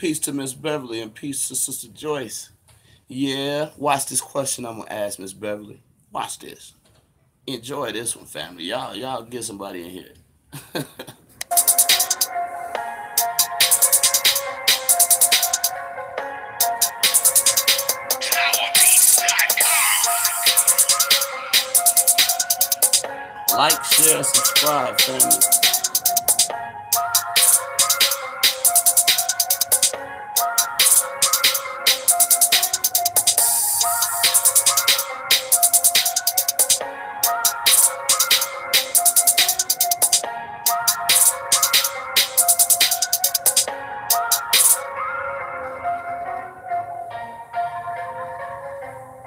Peace to Miss Beverly and peace to Sister Joyce. Yeah, watch this question I'm gonna ask Miss Beverly. Watch this. Enjoy this one, family. Y'all get somebody in here. Like, share, subscribe, family.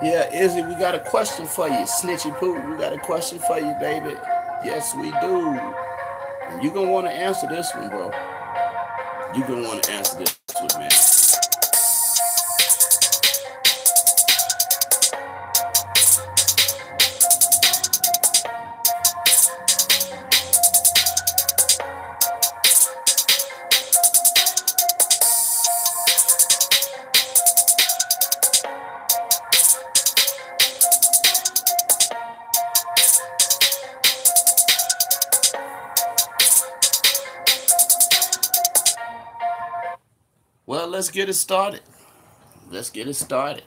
Yeah, Izzy, we got a question for you. Snitchy Poo, we got a question for you, baby. Yes, we do. And you're going to want to answer this one, bro. You're going to want to answer this one, man. Well, let's get it started. Let's get it started.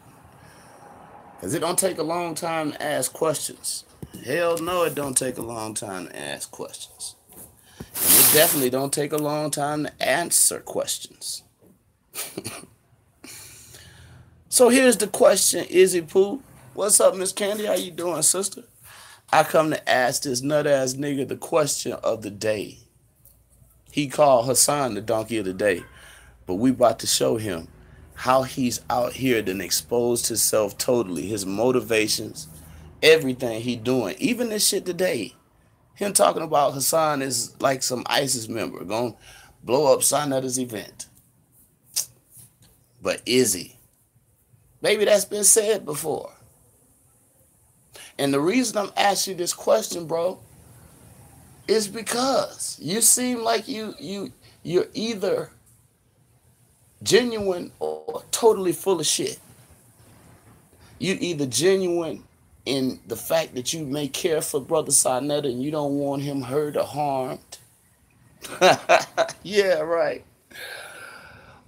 Because it don't take a long time to ask questions. Hell no, it don't take a long time to ask questions. And it definitely don't take a long time to answer questions. So here's the question, Izzy Pooh. What's up, Miss Candy? How you doing, sister? I come to ask this nut-ass nigga the question of the day. He called Hassan the donkey of the day. But we about to show him how he's out here and exposed himself totally, his motivations, everything he doing, even this shit today. Him talking about Hassan is like some ISIS member going to blow up Sarnetta's event. But is he? Maybe that's been said before. And the reason I'm asking this question, bro, is because you seem like you're either genuine or totally full of shit. You either genuine in the fact that you may care for Brother Sarnetta and you don't want him hurt or harmed. Yeah, right.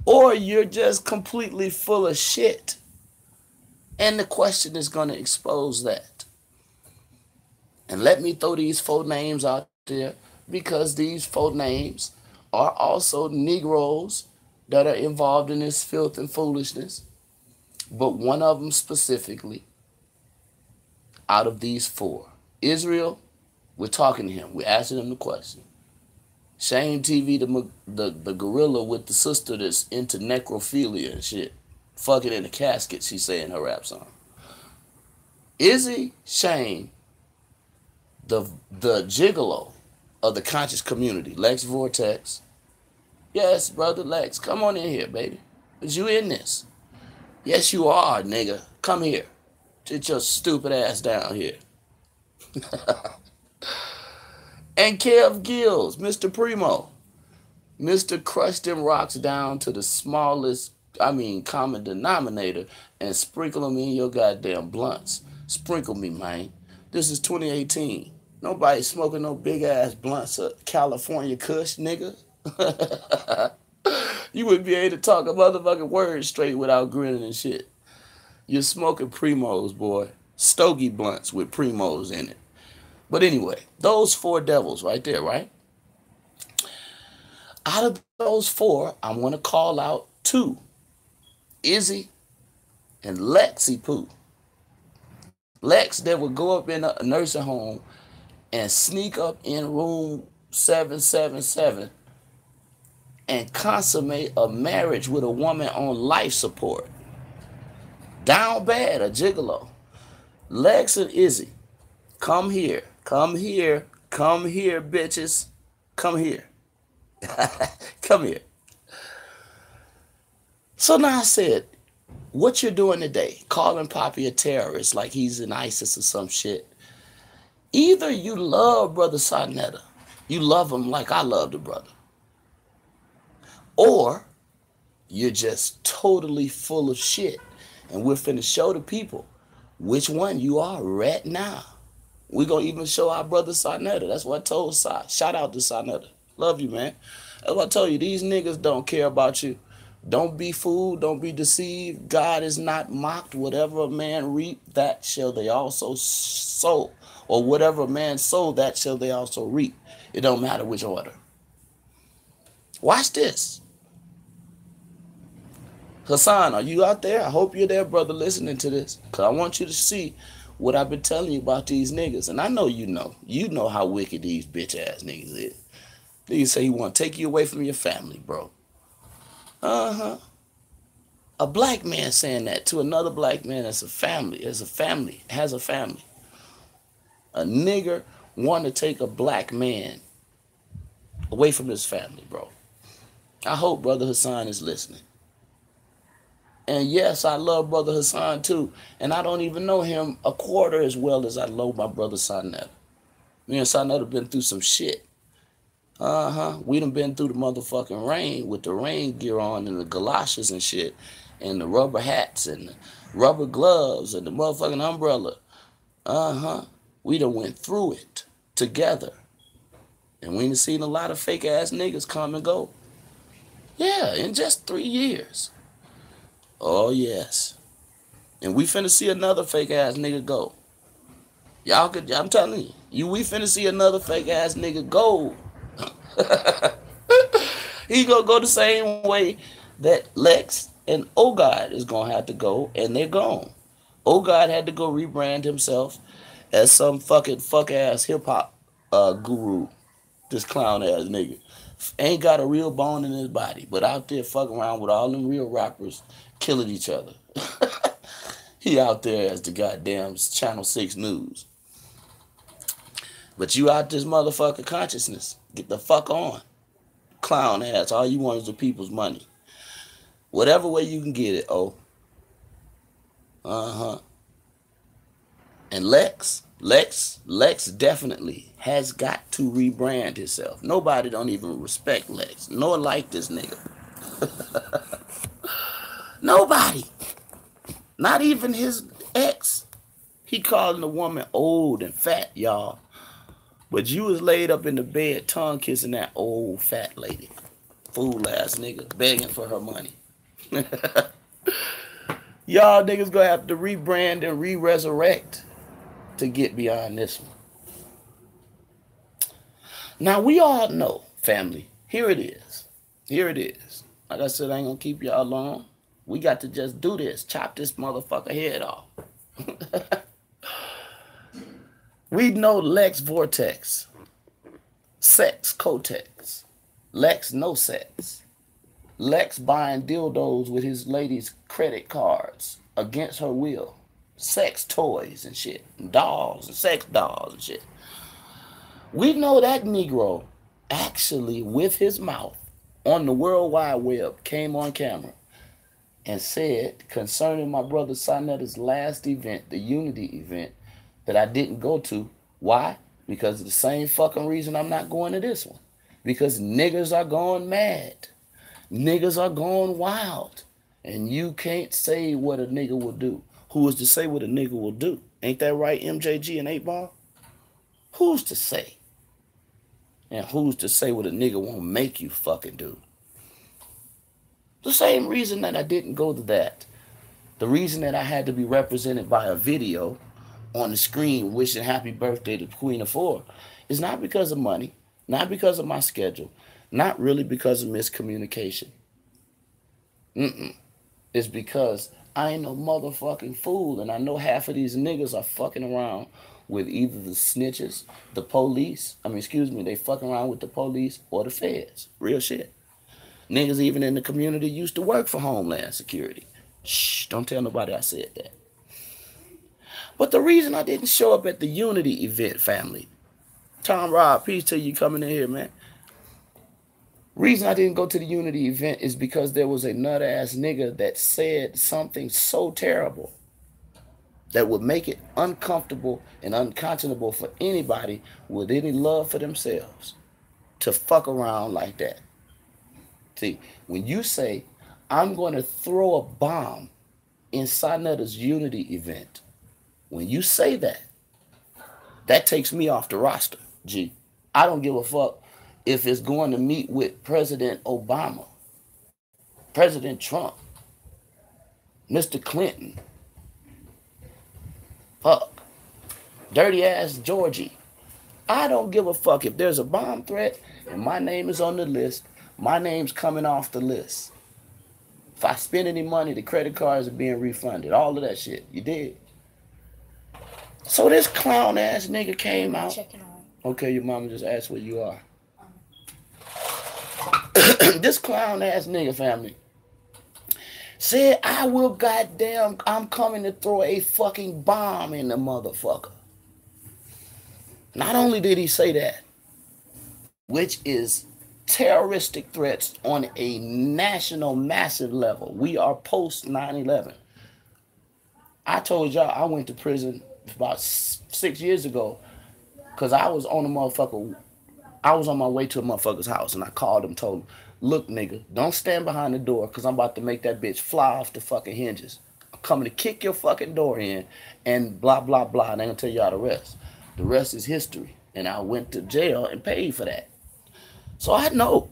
Or you're just completely full of shit. And the question is going to expose that. And let me throw these 4 names out there because these 4 names are also Negroes that are involved in this filth and foolishness. But one of them specifically, out of these 4, Israel, we're talking to him. We're asking him the question. Shame TV, the gorilla with the sister that's into necrophilia and shit. Fucking in a casket, she say in her rap song. Izzy Shane, the gigolo of the conscious community, Lex Vortex. Yes, brother Lex, come on in here, baby. Is you in this? Yes, you are, nigga. Come here. Sit your stupid ass down here. And Kev Gills, Mr. Primo. Mr. Crush them rocks down to the smallest, common denominator and sprinkle them in your goddamn blunts. Sprinkle me, man. This is 2018. Nobody smoking no big-ass blunts of California Kush, nigga. You wouldn't be able to talk a motherfucking word straight without grinning and shit. You're smoking Primos, boy. Stogie blunts with Primos in it. But anyway, those 4 devils right there, right? Out of those 4, I'm going to call out 2. Izzy and Lexi Pooh. Lex that would go up in a nursing home and sneak up in room 777 and consummate a marriage with a woman on life support. Down bad, a gigolo. Lex and Izzy, come here. Come here. Come here, bitches. Come here. Come here. So now I said, what you're doing today, calling Poppy a terrorist like he's in ISIS or some shit. Either you love Brother You're just totally full of shit. And we're finna show the people which one you are right now. We're going to even show our brother Sarnetta. That's what I told Sai. Shout out to Sarnetta. Love you, man. That's what I told you. These niggas don't care about you. Don't be fooled. Don't be deceived. God is not mocked. Whatever a man reap, that shall they also sow. Or whatever a man sow, that shall they also reap. It don't matter which order. Watch this. Hassan, are you out there? I hope you're there, brother, listening to this. Because I want you to see what I've been telling you about these niggas. And I know you know. You know how wicked these bitch-ass niggas is. Niggas say he want to take you away from your family, bro. Uh-huh. A black man saying that to another black man has a family. A nigger want to take a black man away from his family, bro. I hope Brother Hassan is listening. And yes, I love Brother Hassan too. And I don't even know him a quarter as well as I love my brother Sarnetta. Me and Sarnetta been through some shit. We done been through the motherfucking rain with the rain gear on and the galoshes and shit. And the rubber hats and the rubber gloves and the motherfucking umbrella. We done went through it together. And we done seen a lot of fake ass niggas come and go. Yeah, in just 3 years. Oh, yes. And we finna see another fake ass nigga go. I'm telling you, we finna see another fake ass nigga go. He gonna go the same way that Lex and O-God is gonna have to go, and they're gone. O-God had to go rebrand himself as some fucking fuck ass hip hop guru. This clown ass nigga. Ain't got a real bone in his body, but out there fucking around with all them real rappers killing each other. He out there as the goddamn Channel 6 News. But you out this motherfucker consciousness. Get the fuck on. Clown ass. All you want is the people's money. Whatever way you can get it, oh. And Lex definitely has got to rebrand himself. Nobody don't even respect Lex, nor like this nigga. Nobody. Not even his ex. He calling the woman old and fat, y'all. But you was laid up in the bed, tongue kissing that old fat lady. Fool ass nigga, begging for her money. Y'all niggas gonna have to rebrand and re-resurrect to get beyond this one. Now we all know, family, here it is. Like I said, I ain't gonna keep y'all long. We got to just do this. Chop this motherfucker head off. We know Lex Vortex. Sex Kotex. Lex No Sex. Lex buying dildos with his lady's credit cards against her will. Sex toys and shit. And dolls and sex dolls and shit. We know that Negro actually, with his mouth on the World Wide Web, came on camera and said concerning my brother Sarnetta's last event, the Unity event, that I didn't go to. Why? Because of the same fucking reason I'm not going to this one. Because niggas are going mad. Niggas are going wild. And you can't say what a nigga will do. Who is to say what a nigga will do? Ain't that right, MJG and 8 Ball? Who's to say? And who's to say what a nigga won't make you fucking do? The same reason that I didn't go to that. The reason that I had to be represented by a video on the screen wishing happy birthday to Queen of Four is not because of money, not because of my schedule, not really because of miscommunication. It's because I ain't no motherfucking fool, and I know half of these niggas are fucking around with either the snitches, the police, they fucking around with the police or the feds. Real shit. Niggas even in the community used to work for Homeland Security. Shh, don't tell nobody I said that. But the reason I didn't show up at the Unity event, family, Tom Rob, peace to you coming in here, man. Reason I didn't go to the Unity event is because there was a nut-ass nigga that said something so terrible that would make it uncomfortable and unconscionable for anybody with any love for themselves to fuck around like that. See, when you say, I'm going to throw a bomb in Sarnetta's Unity event. When you say that, that takes me off the roster, G. I don't give a fuck if it's going to meet with President Obama, President Trump, Mr. Clinton, fuck, dirty ass Georgie. I don't give a fuck if there's a bomb threat and my name is on the list. My name's coming off the list. If I spend any money, the credit cards are being refunded. All of that shit. You did. So this clown ass nigga came out. Checking on. Okay, your mama just asked where you are. This clown ass nigga, family, said, I will goddamn, I'm coming to throw a fucking bomb in the motherfucker. Not only did he say that, which is terroristic threats on a national massive level. We are post 9/11. I told y'all I went to prison about 6 years ago because I was on my way to a motherfucker's house and I called him, told him, look nigga, don't stand behind the door because I'm about to make that bitch fly off the fucking hinges. I'm coming to kick your fucking door in and blah, blah, blah. And I'm going to tell y'all the rest. The rest is history. And I went to jail and paid for that. So I know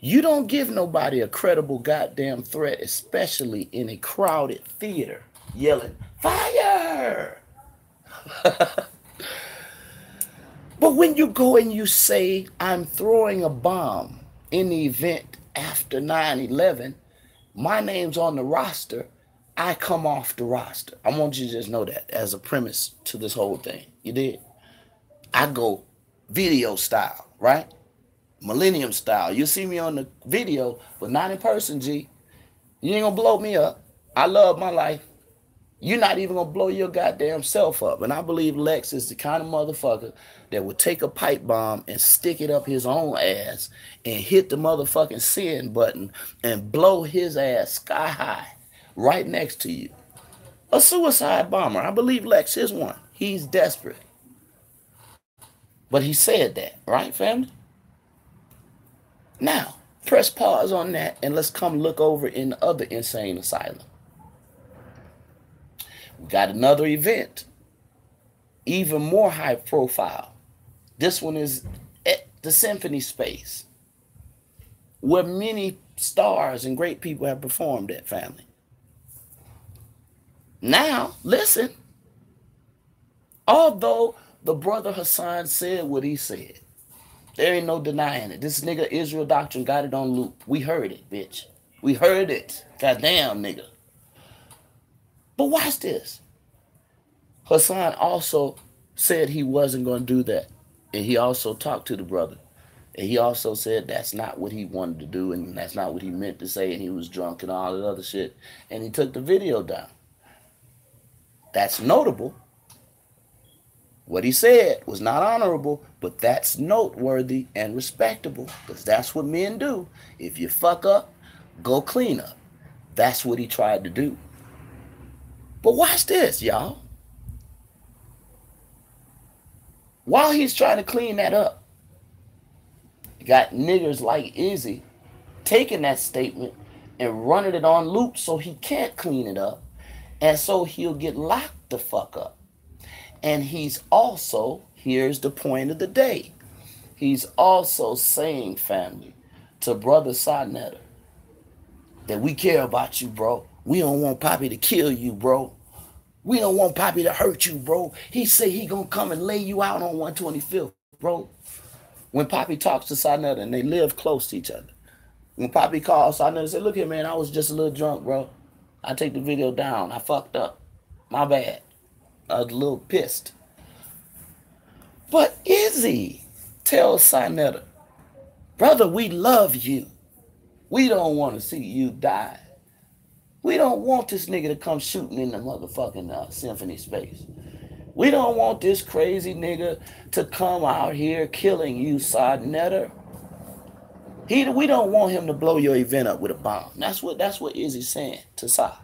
you don't give nobody a credible goddamn threat, especially in a crowded theater, yelling, fire! But when you go and you say, I'm throwing a bomb in the event after 9/11, my name's on the roster, I come off the roster. I want you to just know that as a premise to this whole thing. You did? I go video style, right? Millennium style. You'll see me on the video, but not in person, G. You ain't gonna blow me up. I love my life. You're not even gonna blow your goddamn self up. And I believe Lex is the kind of motherfucker that would take a pipe bomb and stick it up his own ass and hit the motherfucking send button and blow his ass sky high right next to you. A suicide bomber. I believe Lex is one. He's desperate. But he said that, right, family? Now, press pause on that and let's come look over in the other insane asylum. We got another event, even more high profile. This one is at the Symphony Space, where many stars and great people have performed at, family. Now, listen, although the brother Hassan said what he said, there ain't no denying it. This nigga Israel Doctrine got it on loop. We heard it, bitch. We heard it. Goddamn, nigga. But watch this. Hassan also said he wasn't going to do that. And he also talked to the brother. And he also said that's not what he wanted to do. And that's not what he meant to say. And he was drunk and all that other shit. And he took the video down. That's notable. What he said was not honorable, but that's noteworthy and respectable. Because that's what men do. If you fuck up, go clean up. That's what he tried to do. But watch this, y'all. While he's trying to clean that up, you got niggers like Izzy taking that statement and running it on loop so he can't clean it up. And so he'll get locked the fuck up. And he's also, here's the point of the day, he's also saying, family, to Brother Sarnetta, that we care about you, bro. We don't want Poppy to kill you, bro. We don't want Poppy to hurt you, bro. He say he gonna come and lay you out on 125th, bro. When Poppy talks to Sarnetta and they live close to each other, when Poppy calls Sarnetta and say, look here, man, I was just a little drunk, bro. I take the video down. I fucked up. My bad. I was a little pissed. But Izzy tells Sarnetta, brother, we love you. We don't want to see you die. We don't want this nigga to come shooting in the motherfucking Symphony Space. We don't want this crazy nigga to come out here killing you, Sarnetta. We don't want him to blow your event up with a bomb. That's what Izzy's saying to Sar.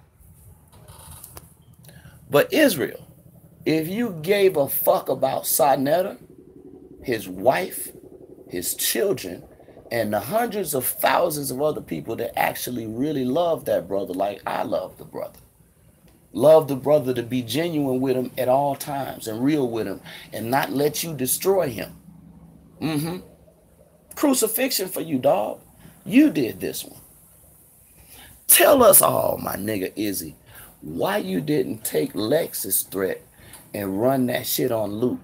But Israel, if you gave a fuck about Sarnetta, his wife, his children, And the hundreds of thousands of other people that actually really love that brother like I love the brother. Love the brother to be genuine with him at all times and real with him and not let you destroy him. Crucifixion for you, dog. You did this one. Tell us all, my nigga Izzy, why you didn't take Lex's threat and run that shit on loop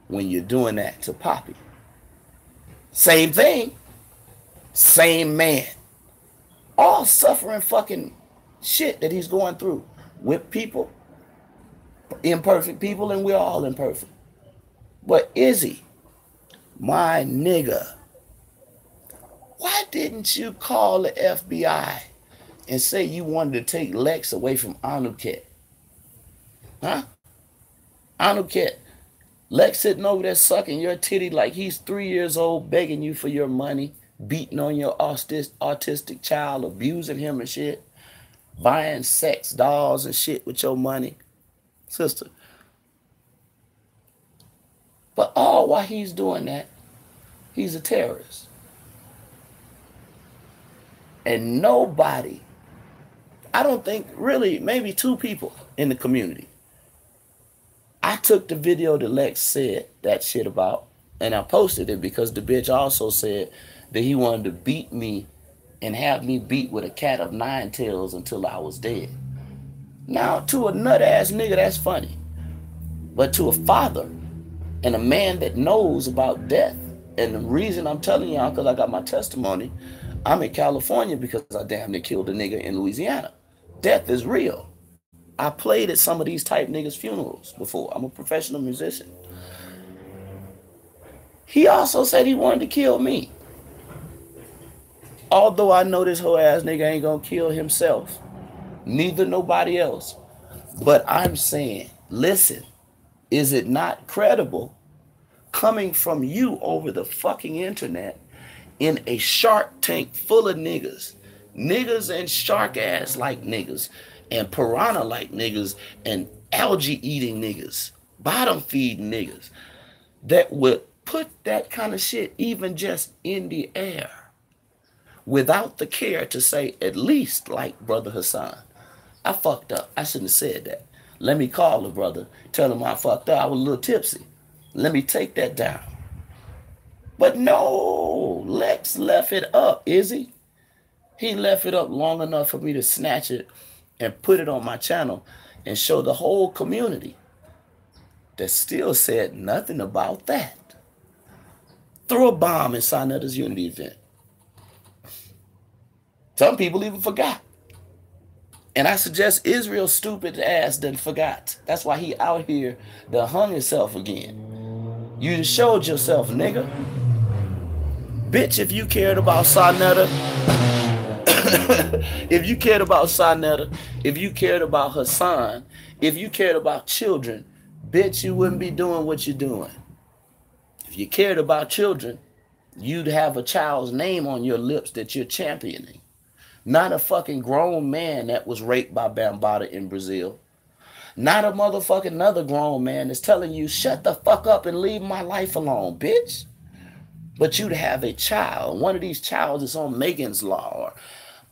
when you're doing that to Poppy. Same thing. Same man. All suffering fucking shit that he's going through with people, imperfect people, and we're all imperfect. But Izzy, my nigga, why didn't you call the FBI and say you wanted to take Lex away from Anuket? Huh? Anuket, Lex sitting over there sucking your titty like he's 3 years old, begging you for your money, beating on your autistic child, abusing him and shit, buying sex dolls and shit with your money, sister. But all while he's doing that, he's a terrorist. And nobody, I don't think really, maybe 2 people in the community. I took the video that Lex said that shit about, and I posted it because the bitch also said that he wanted to beat me and have me beat with a cat of 9 tails until I was dead. Now, to a nut ass nigga, that's funny. But to a father and a man that knows about death, and the reason I'm telling y'all, because I got my testimony, I'm in California because I damn near killed a nigga in Louisiana. Death is real. I played at some of these type niggas' funerals before. I'm a professional musician. He also said he wanted to kill me. Although I know this whole ass nigga ain't gonna kill himself. Neither nobody else. But I'm saying, listen, is it not credible coming from you over the fucking internet in a Shark Tank full of niggas? Niggas and shark ass like niggas, and piranha like niggas, and algae eating niggas, bottom feeding niggas, that would put that kind of shit even just in the air without the care to say, at least like Brother Hassan, I fucked up. I shouldn't have said that. Let me call the brother, tell him I fucked up. I was a little tipsy. Let me take that down. But no, Lex left it up, Izzy. He left it up long enough for me to snatch it and put it on my channel and show the whole community that still said nothing about that. Throw a bomb in Sinetta's Unity event. Some people even forgot. And I suggest Israel's stupid ass done forgot. That's why he out here done hung himself again. You done showed yourself, nigga. Bitch, if you cared about Sinetta, if you cared about Sinetta, if you cared about Hassan, if you cared about children, bitch, you wouldn't be doing what you're doing. If you cared about children, you'd have a child's name on your lips that you're championing. Not a fucking grown man that was raped by Bambaataa in Brazil. Not a motherfucking another grown man that's telling you, shut the fuck up and leave my life alone, bitch. But you'd have a child. One of these childs is on Megan's Law. Or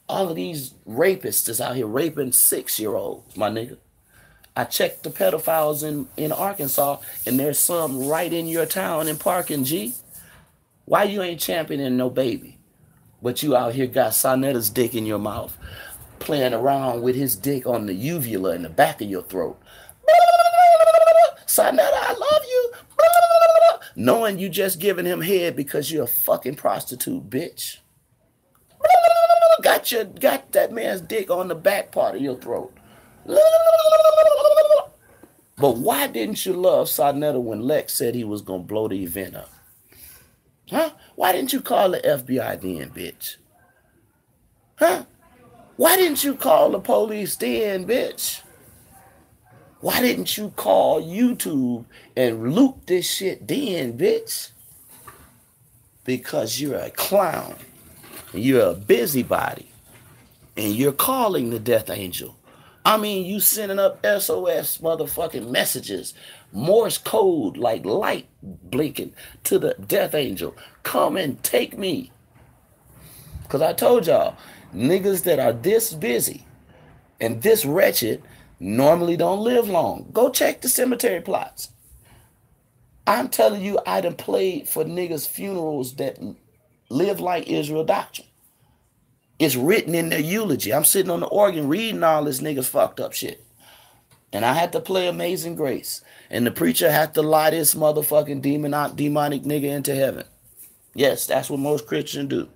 all of these rapists is out here raping 6-year-olds, my nigga. I checked the pedophiles in Arkansas, and there's some right in your town in Parkin, G. Why you ain't championing no baby? But you out here got Sinetta's dick in your mouth, playing around with his dick on the uvula in the back of your throat. Sinetta, I love you. Knowing you just giving him head because you're a fucking prostitute, bitch. Got that man's dick on the back part of your throat. But why didn't you love Sinetta when Lex said he was going to blow the event up? Huh? Why didn't you call the FBI then, bitch? Huh? Why didn't you call the police then, bitch? Why didn't you call YouTube and loop this shit then, bitch? Because you're a clown. And you're a busybody. And you're calling the death angel. I mean, you sending up SOS motherfucking messages, Morse code like light blinking to the death angel. Come and take me. Because I told y'all, niggas that are this busy and this wretched normally don't live long. Go check the cemetery plots. I'm telling you, I done played for niggas' funerals that live like Israel Doctrine. It's written in their eulogy. I'm sitting on the organ reading all this niggas fucked up shit. And I had to play Amazing Grace. And the preacher had to lie this motherfucking demonic nigga into heaven. Yes, that's what most Christians do.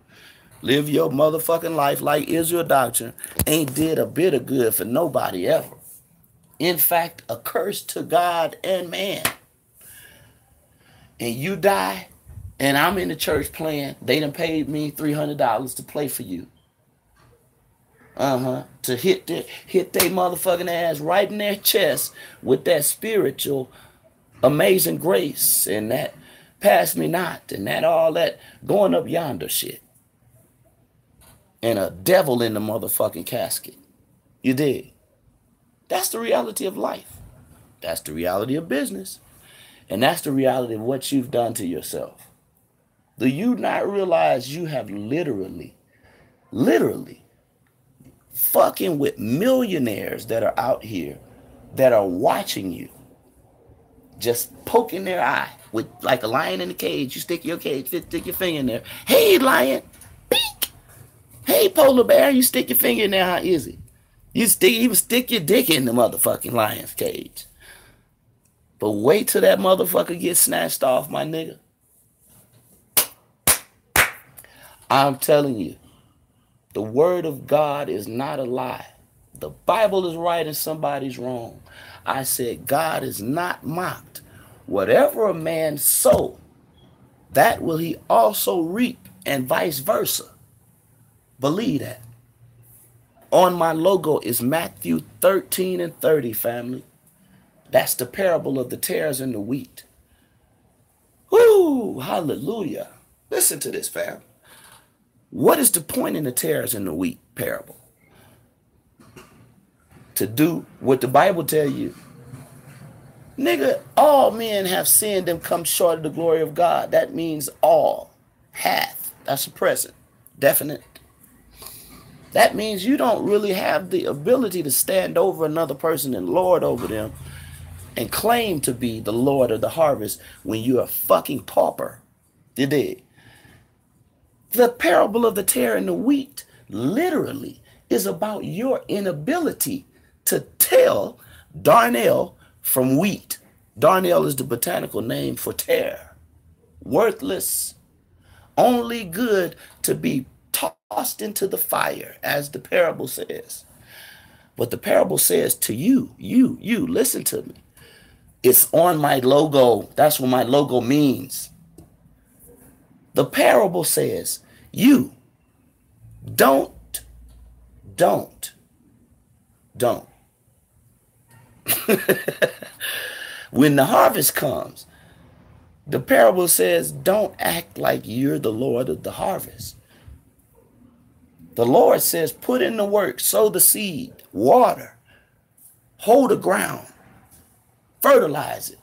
Live your motherfucking life like Israel Doctrine. Ain't did a bit of good for nobody ever. In fact, a curse to God and man. And you die, and I'm in the church playing. They done paid me $300 to play for you. To hit their motherfucking ass right in their chest with that spiritual Amazing Grace and that pass me not and that all that going up yonder shit. And a devil in the motherfucking casket. You dig? That's the reality of life. That's the reality of business. And that's the reality of what you've done to yourself. Do you not realize you have literally fucking with millionaires that are out here that are watching you, just poking their eye with like a lion in a cage. You stick your finger in there. Hey, lion. Beak. Hey, polar bear. You stick your finger in there. How is it? You even stick your dick in the motherfucking lion's cage. But wait till that motherfucker gets snatched off, my nigga. I'm telling you, the word of God is not a lie. The Bible is right and somebody's wrong. I said God is not mocked. Whatever a man sow, that will he also reap, and vice versa. Believe that. On my logo is Matthew 13:30, family. That's the parable of the tares and the wheat. Woo! Hallelujah. Listen to this, fam. What is the point in the tares and the wheat parable? To do what the Bible tell you. Nigga, all men have sinned and come short of the glory of God. That means all. Hath. That's a present. Definite. That means you don't really have the ability to stand over another person and lord over them and claim to be the Lord of the harvest when you're a fucking pauper. You dig? The parable of the tare and the wheat literally is about your inability to tell darnel from wheat. Darnel is the botanical name for tare. Worthless. Only good to be tossed into the fire, as the parable says. But the parable says to you, listen to me. It's on my logo. That's what my logo means. The parable says, you don't. When the harvest comes, the parable says, don't act like you're the Lord of the harvest. The Lord says, put in the work, sow the seed, water, hold the ground, fertilize it.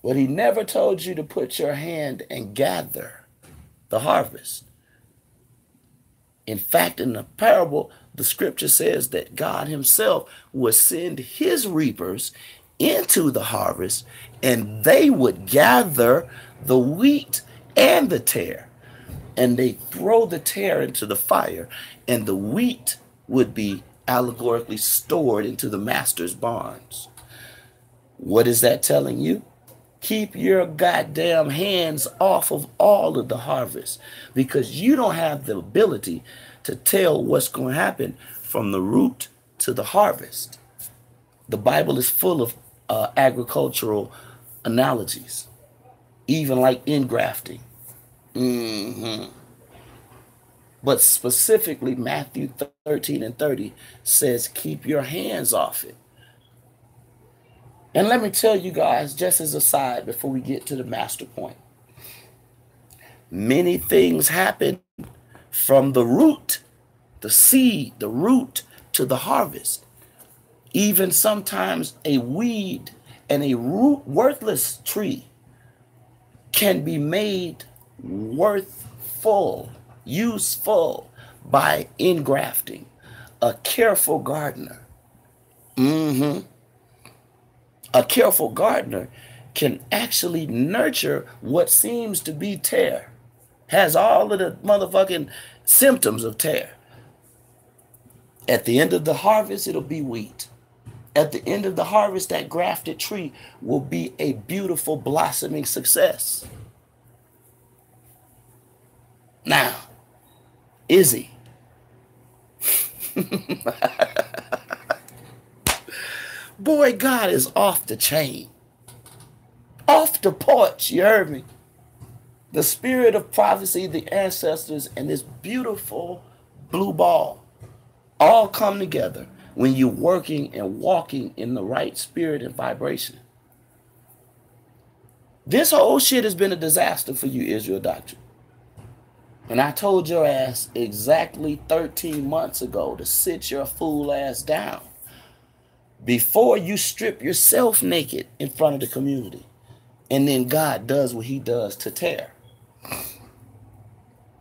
But he never told you to put your hand and gather the harvest. In fact, in the parable, the scripture says that God himself would send his reapers into the harvest, and they would gather the wheat and the tare. And they throw the tare into the fire, and the wheat would be allegorically stored into the master's barns. What is that telling you? Keep your goddamn hands off of all of the harvest, because you don't have the ability to tell what's going to happen from the root to the harvest. The Bible is full of agricultural analogies, even like ingrafting. But specifically, Matthew 13:30 says, keep your hands off it. And let me tell you guys, just as a side, before we get to the master point, many things happen from the root, the seed, the root to the harvest. Even sometimes a weed and a root worthless tree can be made worthful, useful by ingrafting. A careful gardener. A careful gardener can actually nurture what seems to be tear. Has all of the motherfucking symptoms of tear. At the end of the harvest, it'll be wheat. At the end of the harvest, that grafted tree will be a beautiful blossoming success. Now, Izzy. Boy, God is off the chain. Off the porch, you heard me. The spirit of prophecy, the ancestors, and this beautiful blue ball all come together when you're working and walking in the right spirit and vibration. This whole shit has been a disaster for you, Israel Doctrine. And I told your ass exactly 13 months ago to sit your fool ass down before you strip yourself naked in front of the community. And then God does what he does to tear.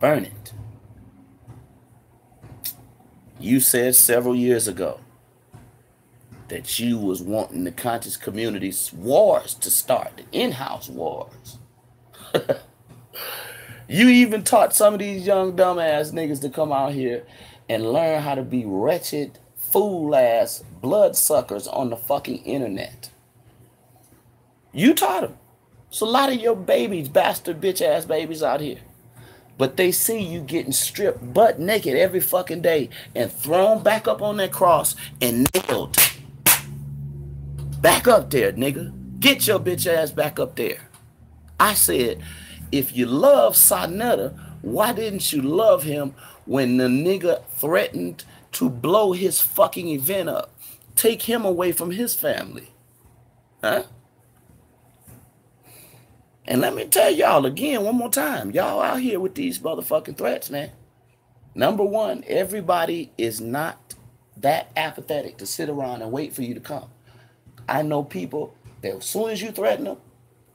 Burn it. You said several years ago that you was wanting the conscious community's wars to start, the in-house wars. You even taught some of these young dumbass niggas to come out here and learn how to be wretched, fool-ass bloodsuckers on the fucking internet. You taught them. So a lot of your babies, bastard bitch-ass babies out here. But they see you getting stripped butt naked every fucking day and thrown back up on that cross and nailed. Back up there, nigga. Get your bitch ass back up there. I said, if you love Sonetta, why didn't you love him when the nigga threatened to blow his fucking event up? Take him away from his family. Huh? And let me tell y'all again, one more time. Y'all out here with these motherfucking threats, man. Number one, everybody is not that apathetic to sit around and wait for you to come. I know people that as soon as you threaten them,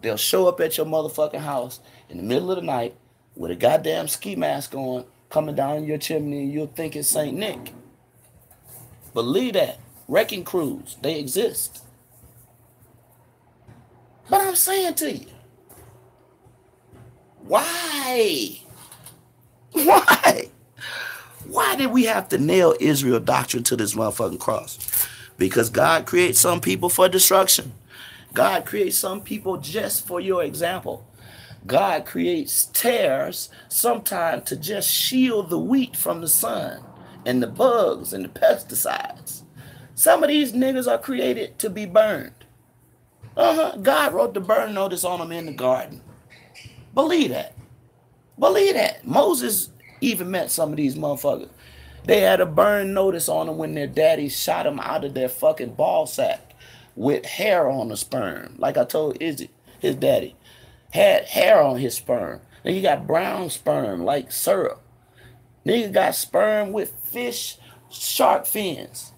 they'll show up at your motherfucking house in the middle of the night with a goddamn ski mask on, coming down your chimney, and you'll think it's St. Nick. Believe that. Wrecking crews, they exist. But I'm saying to you, why? Why? Why did we have to nail Israel doctrine to this motherfucking cross? Because God creates some people for destruction. God creates some people just for your example. God creates tares sometimes to just shield the wheat from the sun and the bugs and the pesticides. Some of these niggas are created to be burned. God wrote the burn notice on them in the garden. Believe that. Believe that. Moses even met some of these motherfuckers. They had a burn notice on them when their daddy shot them out of their fucking ball sack with hair on the sperm. Like I told Izzy, his daddy had hair on his sperm. Then you got brown sperm like syrup. Nigga got sperm with fish, shark fins.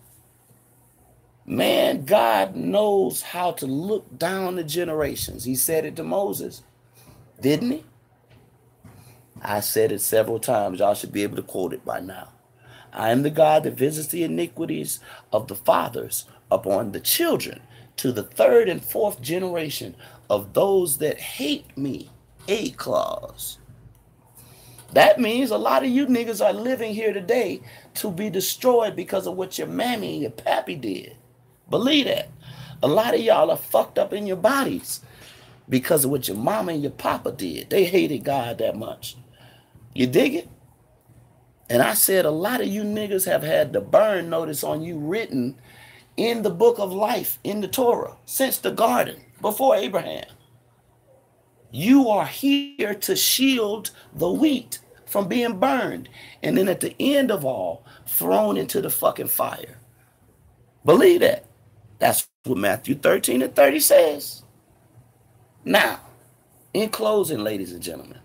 Man, God knows how to look down the generations. He said it to Moses. Didn't he? I said it several times. Y'all should be able to quote it by now. I am the God that visits the iniquities of the fathers upon the children to the third and fourth generation of those that hate me. A clause. That means a lot of you niggas are living here today to be destroyed because of what your mammy and your pappy did. Believe that. A lot of y'all are fucked up in your bodies because of what your mama and your papa did. They hated God that much. You dig it? And I said a lot of you niggas have had the burn notice on you written in the book of life, in the Torah, since the garden, before Abraham. You are here to shield the wheat from being burned. And then at the end of all, thrown into the fucking fire. Believe that. That's what Matthew 13:30 says. Now, in closing, ladies and gentlemen,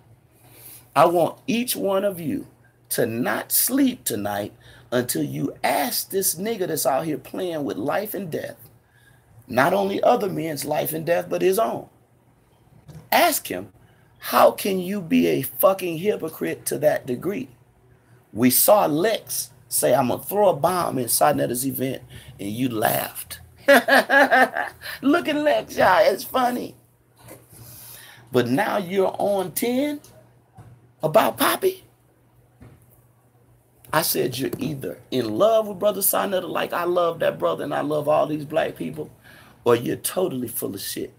I want each one of you to not sleep tonight until you ask this nigga that's out here playing with life and death, not only other men's life and death, but his own. Ask him, how can you be a fucking hypocrite to that degree? We saw Lex say, I'm going to throw a bomb inside Netta's event, and you laughed. Look at Lex, y'all. It's funny. But now you're on 10 about Poppy. I said you're either in love with Brother Sinetta like I love that brother and I love all these black people, or you're totally full of shit.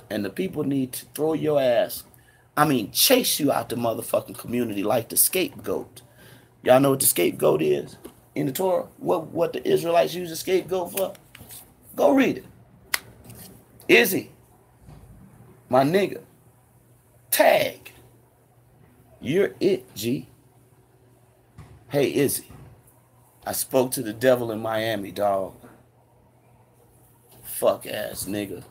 And the people need to throw your ass, chase you out the motherfucking community like the scapegoat. Y'all know what the scapegoat is in the Torah? What the Israelites use the scapegoat for? Go read it. Izzy, my nigga, tag. You're it, G. Hey, Izzy, I spoke to the devil in Miami, dog. Fuck ass nigga.